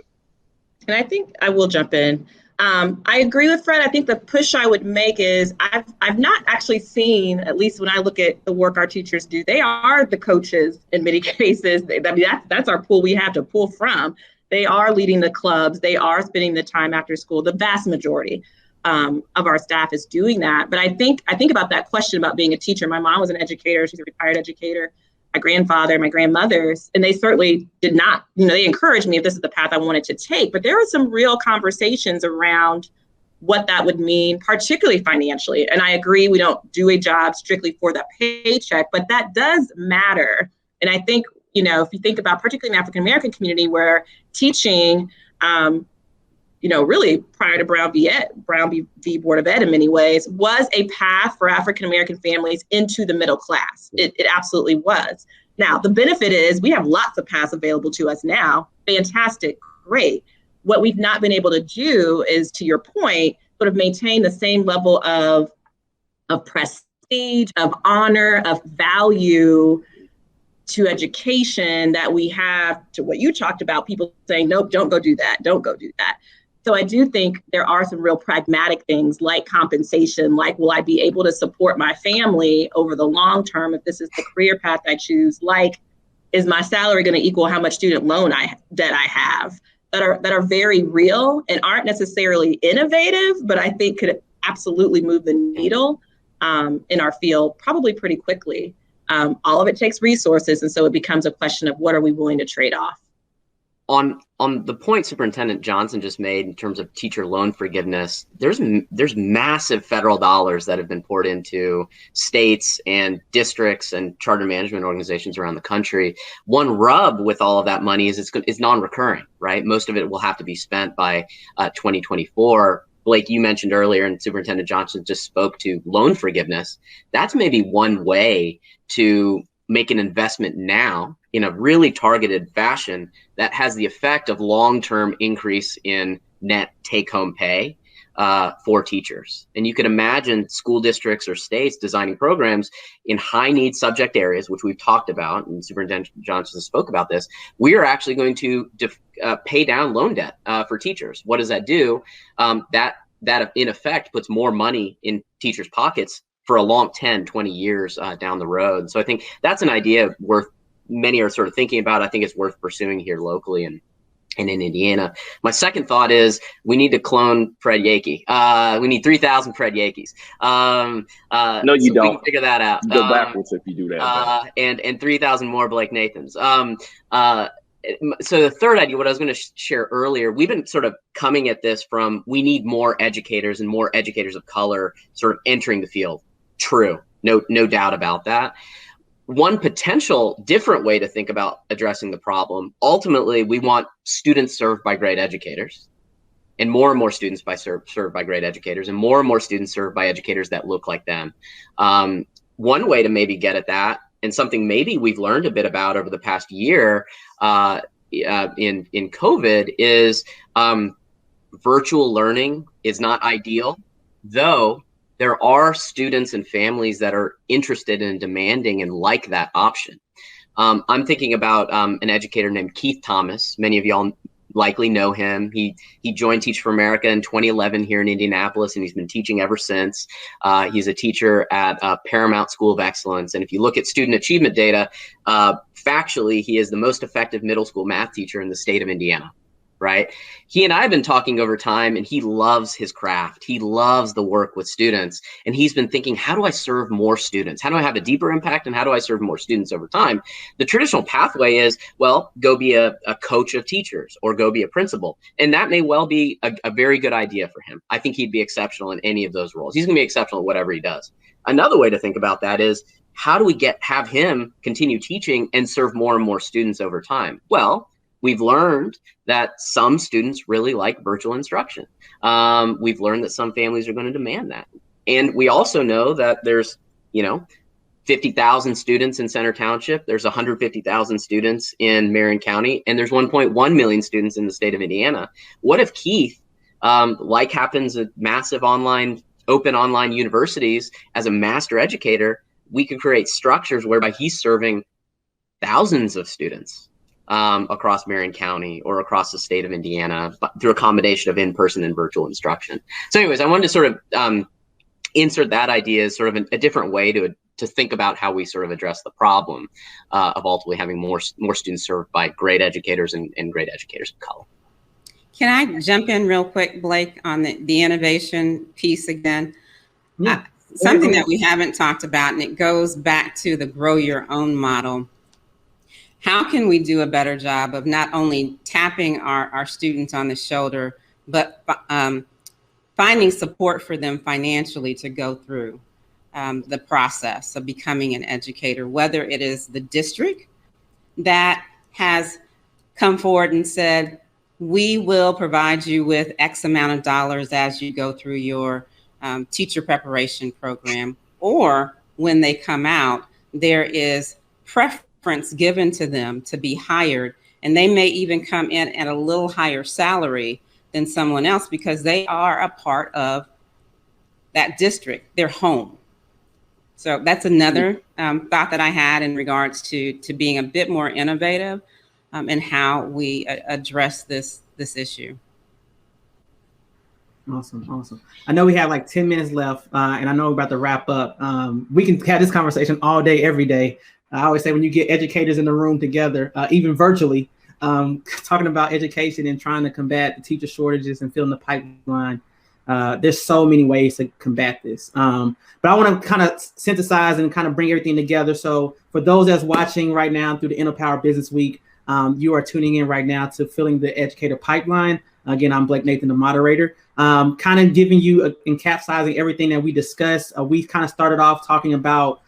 And I think I will jump in. I agree with Fred. I think the push I would make is I've not actually seen, at least when I look at the work our teachers do, they are the coaches in many cases. I mean, that's our pool we have to pull from. They are leading the clubs. They are spending the time after school. The vast majority of our staff is doing that. But I think about that question about being a teacher. My mom was an educator. She's a retired educator. My grandfather, my grandmothers, and they certainly did not, they encouraged me if this is the path I wanted to take. But there were some real conversations around what that would mean, particularly financially. And I agree, we don't do a job strictly for the paycheck, but that does matter. And I think, if you think about particularly in the African-American community where teaching, really prior to Brown v. Board of Ed in many ways, was a path for African-American families into the middle class. It absolutely was. Now, the benefit is we have lots of paths available to us now. Fantastic, great. What we've not been able to do is, to your point, sort of maintain the same level of prestige, of honor, of value to education that we have to what you talked about, people saying, nope, don't go do that, don't go do that. So I do think there are some real pragmatic things like compensation, like will I be able to support my family over the long term if this is the career path I choose? Like, is my salary going to equal how much student loan debt I have? That are very real and aren't necessarily innovative, but I think could absolutely move the needle in our field probably pretty quickly. All of it takes resources, and so it becomes a question of what are we willing to trade off? on the point Superintendent Johnson just made in terms of teacher loan forgiveness, there's massive federal dollars that have been poured into states and districts and charter management organizations around the country. One rub with all of that money is it's non-recurring, right? Most of it will have to be spent by 2024. Blake, you mentioned earlier, and Superintendent Johnson just spoke to loan forgiveness. That's maybe one way to make an investment now in a really targeted fashion that has the effect of long-term increase in net take-home pay for teachers. And you can imagine school districts or states designing programs in high-need subject areas, which we've talked about, and Superintendent Johnson spoke about this. We are actually going to pay down loan debt for teachers. What does that do? That in effect puts more money in teachers' pockets for a long 10, 20 years down the road. So I think that's an idea many are sort of thinking about. I think it's worth pursuing here locally and in Indiana. My second thought is we need to clone Fred Yakey. We need 3,000 Fred Yakeys. No, you so don't. We can figure that out. You go backwards if you do that. And 3,000 more Blake Nathans. So the third idea, what I was going to share earlier, we've been sort of coming at this from we need more educators and more educators of color sort of entering the field. True. No doubt about that. One potential different way to think about addressing the problem, ultimately, we want students served by great educators and more students served by great educators and more students served by educators that look like them. One way to maybe get at that, and something maybe we've learned a bit about over the past year in COVID, is virtual learning is not ideal, though there are students and families that are interested in demanding and like that option. I'm thinking about an educator named Keith Thomas. Many of y'all likely know him. He joined Teach for America in 2011 here in Indianapolis, and he's been teaching ever since. He's a teacher at Paramount School of Excellence. And if you look at student achievement data, factually, he is the most effective middle school math teacher in the state of Indiana. Right? He and I have been talking over time, and he loves his craft. He loves the work with students. And he's been thinking, how do I serve more students? How do I have a deeper impact? And how do I serve more students over time? The traditional pathway is, well, go be a coach of teachers or go be a principal. And that may well be a very good idea for him. I think he'd be exceptional in any of those roles. He's going to be exceptional at whatever he does. Another way to think about that is, how do we have him continue teaching and serve more and more students over time? Well, we've learned that some students really like virtual instruction. We've learned that some families are going to demand that. And we also know that there's, 50,000 students in Center Township. There's 150,000 students in Marion County, and there's 1.1 million students in the state of Indiana. What if Keith, like happens at massive open online universities, as a master educator, we could create structures whereby he's serving thousands of students across Marion County or across the state of Indiana, but through a combination of in-person and virtual instruction. So anyways, I wanted to sort of insert that idea as sort of a different way to think about how we sort of address the problem of ultimately having more students served by great educators and great educators of color. Can I jump in real quick, Blake, on the innovation piece again? Yeah. Something that we haven't talked about, and it goes back to the grow your own model. How can we do a better job of not only tapping our students on the shoulder, but finding support for them financially to go through the process of becoming an educator, whether it is the district that has come forward and said, we will provide you with X amount of dollars as you go through your teacher preparation program, or when they come out, there is preference given to them to be hired, and they may even come in at a little higher salary than someone else because they are a part of that district, their home. So that's another thought that I had in regards to being a bit more innovative in how we address this issue. Awesome. I know we have like 10 minutes left, and I know we're about to wrap up. We can have this conversation all day, every day. I always say when you get educators in the room together, even virtually, talking about education and trying to combat the teacher shortages and filling the pipeline, there's so many ways to combat this. But I want to kind of synthesize and kind of bring everything together. So for those that's watching right now through the InnoPower Business Week, You are tuning in right now to Filling the Educator Pipeline. Again, I'm Blake Nathan, the moderator. Kind of giving you, encapsulating everything that we discussed. We kind of started off talking about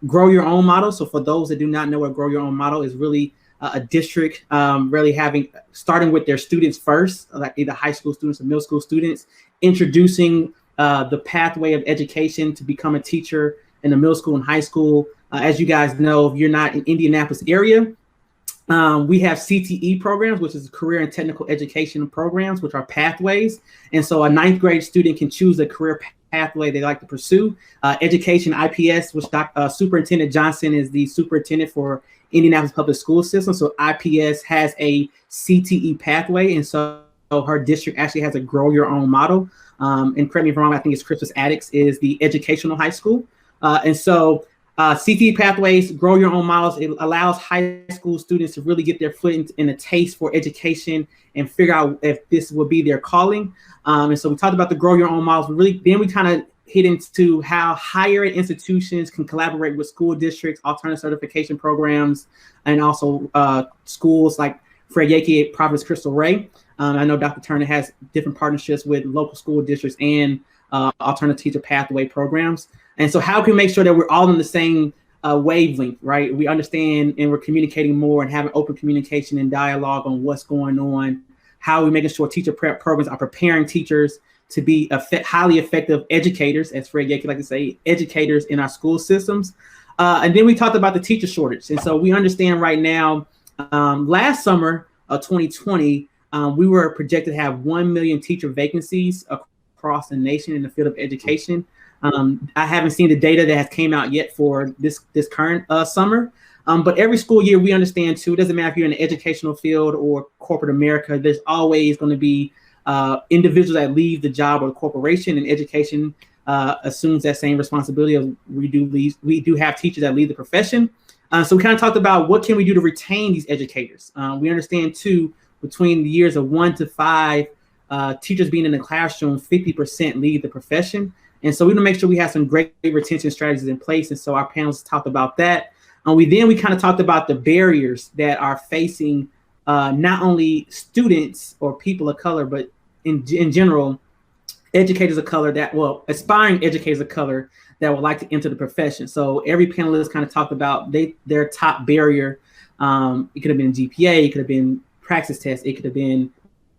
grow your own model. So for those that do not know what grow your own model is, really a district really starting with their students first, like either high school students or middle school students, introducing the pathway of education to become a teacher in the middle school and high school. As you guys know, if you're not in Indianapolis area, we have CTE programs, which is career and technical education programs, which are pathways. And so a ninth grade student can choose a career pathway they like to pursue. Education IPS, which Superintendent Johnson is the superintendent for Indianapolis Public School System. So IPS has a CTE pathway. And so her district actually has a grow your own model. And correct me if I'm wrong, I think it's Christus Attucks is the educational high school. And so CTE pathways, grow your own models. It allows high school students to really get their foot in a taste for education and figure out if this will be their calling. And so we talked about the grow your own models. Then we kind of hit into how higher ed institutions can collaborate with school districts, alternative certification programs, and also schools like Fred Yakey at Providence Crystal Ray. I know Dr. Turner has different partnerships with local school districts and alternative teacher pathway programs. And so how can we make sure that we're all in the same wavelength, right? We understand and we're communicating more and having open communication and dialogue on what's going on. How are we making sure teacher prep programs are preparing teachers to be highly effective educators, as Fred Yakey like to say, educators in our school systems. And then we talked about the teacher shortage. And so we understand right now, last summer of 2020, we were projected to have 1 million teacher vacancies across the nation in the field of education. I haven't seen the data that has came out yet for this current summer. But every school year, we understand too, it doesn't matter if you're in the educational field or corporate America, there's always going to be individuals that leave the job or the corporation, and education assumes that same responsibility of we do have teachers that leave the profession. So we kind of talked about what can we do to retain these educators. We understand too, between the years of 1 to 5, teachers being in the classroom, 50% leave the profession. And so we want to make sure we have some great retention strategies in place. And so our panelists talked about that. We kind of talked about the barriers that are facing not only students or people of color, but in general, educators of color aspiring educators of color that would like to enter the profession. So every panelist kind of talked about their top barrier. It could have been GPA, it could have been praxis test, it could have been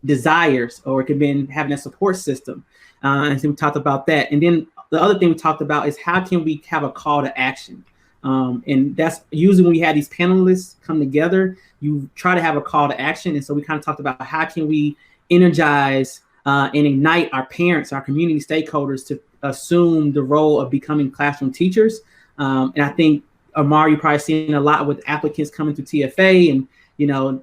desires, or it could have been having a support system. And so we talked about that. And then the other thing we talked about is how can we have a call to action? And that's usually when we have these panelists come together, you try to have a call to action. And so we kind of talked about how can we energize and ignite our parents, our community stakeholders to assume the role of becoming classroom teachers. And I think, Amar, you're probably seeing a lot with applicants coming through TFA, and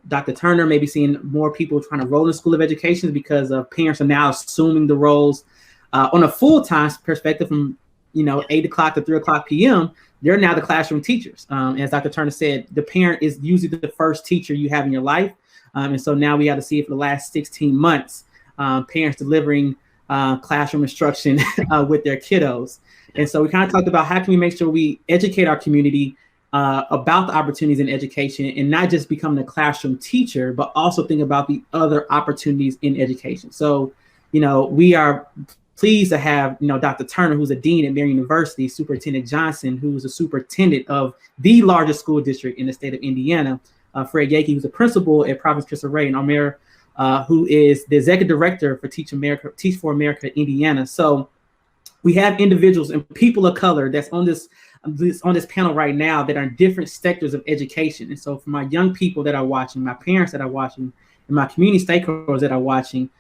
Dr. Turner may be seeing more people trying to roll in the School of Education because parents are now assuming the roles on a full-time perspective from 8 o'clock to 3 o'clock p.m. They're now the classroom teachers. As Dr. Turner said, the parent is usually the first teacher you have in your life. And so now we got to see it for the last 16 months, parents delivering classroom instruction with their kiddos. And so we kind of talked about how can we make sure we educate our community about the opportunities in education and not just becoming a classroom teacher, but also think about the other opportunities in education. So, we are pleased to have, Dr. Turner, who's a dean at Marian University, Superintendent Johnson, who's a superintendent of the largest school district in the state of Indiana, Fred Yakey, who's a principal at Providence Crystal Ray, and Amir, who is the executive director for Teach for America, Indiana. So we have individuals and people of color that's on this panel right now that are in different sectors of education. And so for my young people that are watching, my parents that are watching, and my community stakeholders that are watching,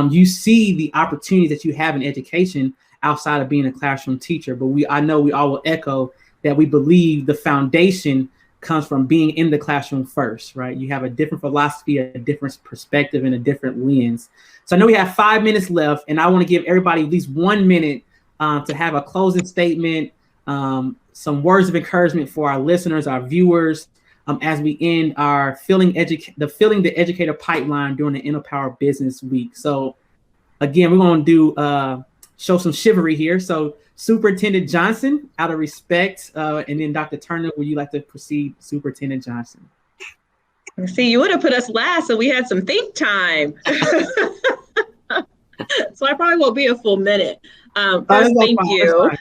you see the opportunities that you have in education outside of being a classroom teacher. But I know we all will echo that we believe the foundation comes from being in the classroom first, right? You have a different philosophy, a different perspective, and a different lens. So I know we have 5 minutes left, and I want to give everybody at least 1 minute to have a closing statement, some words of encouragement for our listeners, our viewers, as we end our Filling the Educator Pipeline during the InnoPower Business Week. So again, we're going to show some chivalry here. So Superintendent Johnson, out of respect, and then Dr. Turner, would you like to proceed, Superintendent Johnson? See, you would have put us last, so we had some think time. So I probably won't be a full minute. First, thank you.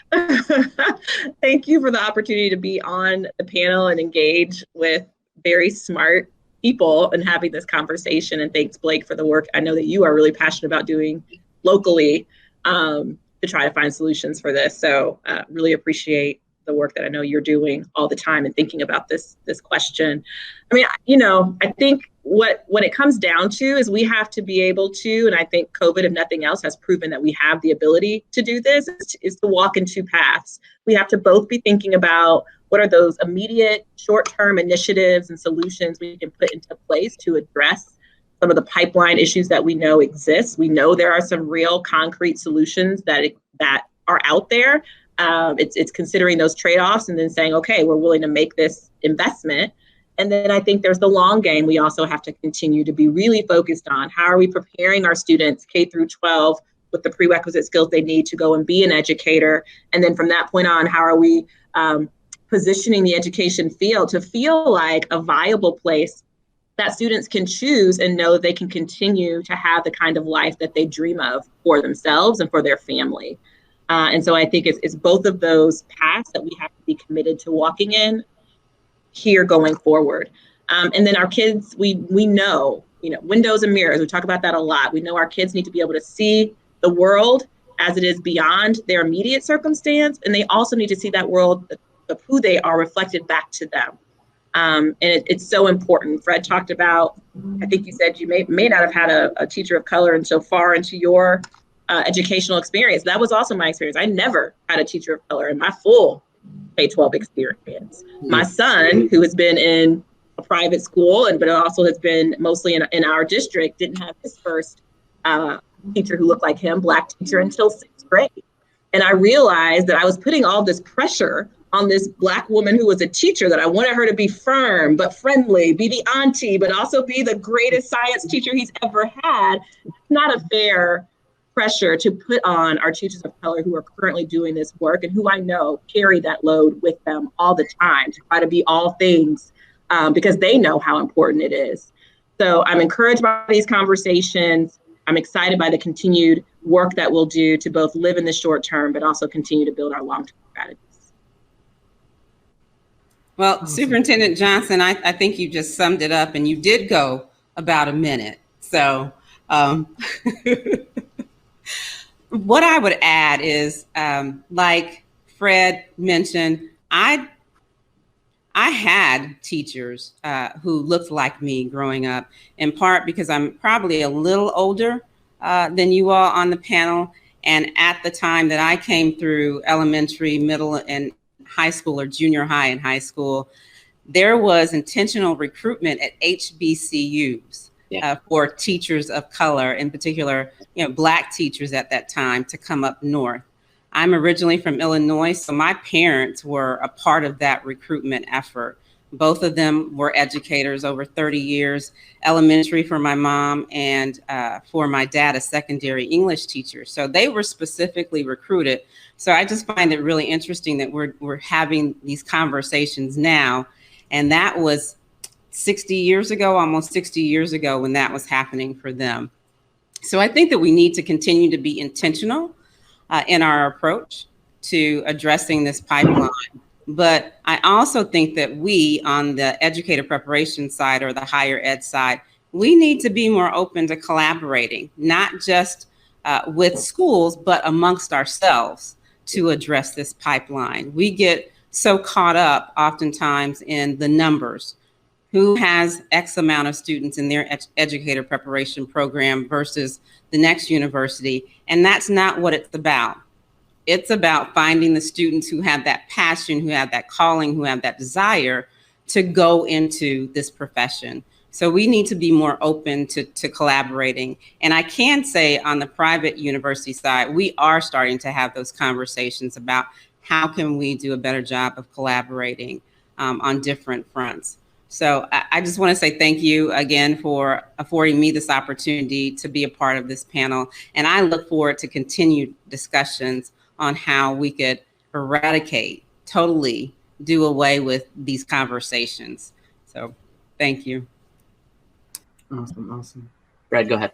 Thank you for the opportunity to be on the panel and engage with very smart people and having this conversation. And thanks, Blake, for the work I know that you are really passionate about doing locally to try to find solutions for this. So really appreciate the work that I know you're doing all the time and thinking about this question. I mean, you know, I think what it comes down to is we have to be able to, and I think COVID, if nothing else, has proven that we have the ability to do this, is to walk in two paths. We have to both be thinking about what are those immediate short-term initiatives and solutions we can put into place to address some of the pipeline issues that we know exist. We know there are some real concrete solutions that are out there. It's considering those trade-offs and then saying, okay, we're willing to make this investment. And then I think there's the long game. We also have to continue to be really focused on how are we preparing our students K through 12 with the prerequisite skills they need to go and be an educator. And then from that point on, how are we positioning the education field to feel like a viable place that students can choose and know they can continue to have the kind of life that they dream of for themselves and for their family. And so I think it's both of those paths that we have to be committed to walking in here going forward. And then our kids, we know, windows and mirrors, we talk about that a lot. We know our kids need to be able to see the world as it is beyond their immediate circumstance. And they also need to see that world of who they are reflected back to them. And it's so important. Fred talked about, I think you said you may not have had a teacher of color until far into your educational experience. That was also my experience. I never had a teacher of color in my full K-12 experience. My son, who has been in a private school, but also has been mostly in our district, didn't have his first teacher who looked like him, Black teacher, until 6th grade. And I realized that I was putting all this pressure on this Black woman who was a teacher, that I wanted her to be firm but friendly, be the auntie, but also be the greatest science teacher he's ever had. It's not a fair pressure to put on our teachers of color who are currently doing this work and who I know carry that load with them all the time to try to be all things because they know how important it is. So I'm encouraged by these conversations. I'm excited by the continued work that we'll do to both live in the short term, but also continue to build our long-term strategies. Well, Superintendent Johnson, I think you just summed it up, and you did go about a minute. So what I would add is, like Fred mentioned, I had teachers who looked like me growing up, in part because I'm probably a little older than you all on the panel. And at the time that I came through elementary, middle, and high school, or junior high and high school, there was intentional recruitment at HBCUs. For teachers of color, in particular, Black teachers at that time, to come up north. I'm originally from Illinois, so my parents were a part of that recruitment effort. Both of them were educators over 30 years, elementary for my mom, and for my dad, a secondary English teacher. So they were specifically recruited. So I just find it really interesting that we're having these conversations now, and that was 60 years ago, almost 60 years ago, when that was happening for them. So I think that we need to continue to be intentional in our approach to addressing this pipeline. But I also think that we, on the educator preparation side or the higher ed side, we need to be more open to collaborating, not just with schools, but amongst ourselves to address this pipeline. We get so caught up oftentimes in the numbers. Who has X amount of students in their educator preparation program versus the next university? And that's not what it's about. It's about finding the students who have that passion, who have that calling, who have that desire to go into this profession. So we need to be more open to collaborating. And I can say on the private university side, we are starting to have those conversations about how can we do a better job of collaborating on different fronts. So I just want to say thank you again for affording me this opportunity to be a part of this panel. And I look forward to continued discussions on how we could eradicate, totally do away with these conversations. So thank you. Awesome. Brad, go ahead.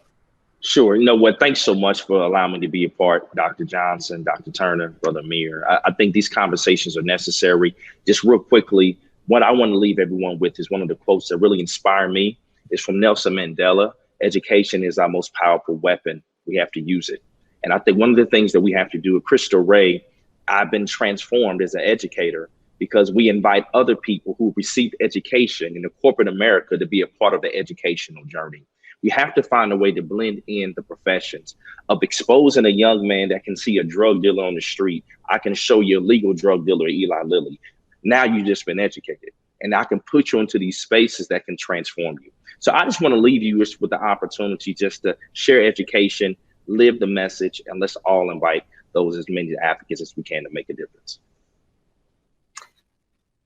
Sure. You know what? Thanks so much for allowing me to be a part, Dr. Johnson, Dr. Turner, Brother Amir. I think these conversations are necessary. Just real quickly, what I want to leave everyone with is one of the quotes that really inspire me. It's from Nelson Mandela. Education is our most powerful weapon. We have to use it. And I think one of the things that we have to do at Cristo Rey, I've been transformed as an educator because we invite other people who receive education in the corporate America to be a part of the educational journey. We have to find a way to blend in the professions of exposing a young man that can see a drug dealer on the street. I can show you a legal drug dealer, Eli Lilly. Now you've just been educated, and I can put you into these spaces that can transform you. So I just want to leave you with the opportunity just to share education, live the message, and let's all invite those as many advocates as we can to make a difference.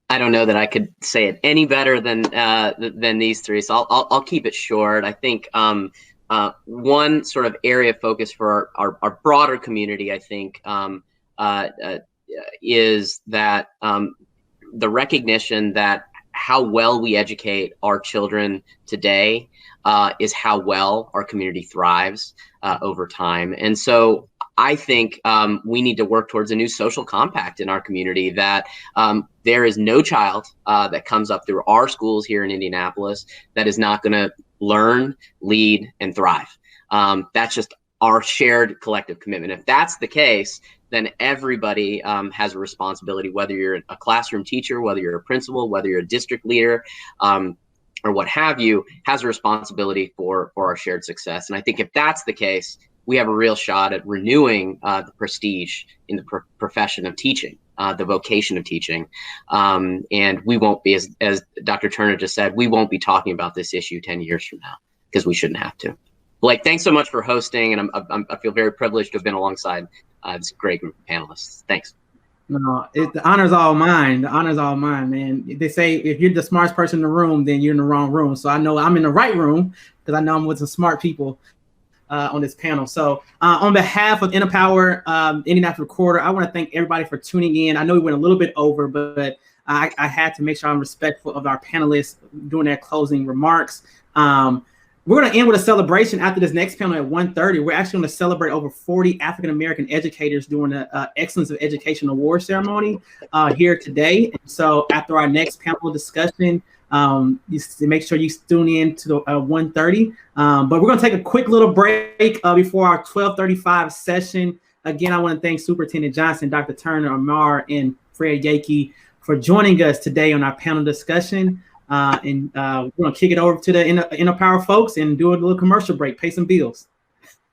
I don't know that I could say it any better than these three, so I'll keep it short. I think one sort of area of focus for our broader community, I think, is that the recognition that how well we educate our children today is how well our community thrives over time. And so I think we need to work towards a new social compact in our community that there is no child that comes up through our schools here in Indianapolis that is not going to learn, lead, and thrive. That's just our shared collective commitment. If that's the case, then everybody has a responsibility, whether you're a classroom teacher, whether you're a principal, whether you're a district leader, or what have you, has a responsibility for our shared success. And I think if that's the case, we have a real shot at renewing the prestige in the profession of teaching, the vocation of teaching. And we won't be, as Dr. Turner just said, we won't be talking about this issue 10 years from now because we shouldn't have to. Blake, thanks so much for hosting. And I feel very privileged to have been alongside this great group of panelists. Thanks. No, the honor's all mine. The honor's all mine, man. They say if you're the smartest person in the room, then you're in the wrong room. So I know I'm in the right room because I know I'm with some smart people on this panel. So on behalf of InnoPower, Indianapolis Recorder, I want to thank everybody for tuning in. I know we went a little bit over, but I had to make sure I'm respectful of our panelists doing their closing remarks. We're going to end with a celebration after this next panel at 1:30. We're actually going to celebrate over 40 African-American educators during the Excellence of Education Award ceremony here today. And so after our next panel discussion, make sure you tune in to the 1:30. But we're going to take a quick little break before our 12:35 session. Again, I want to thank Superintendent Johnson, Dr. Turner, Amar, and Fred Yakey for joining us today on our panel discussion. We're going to kick it over to the InnoPower folks and do a little commercial break, pay some bills.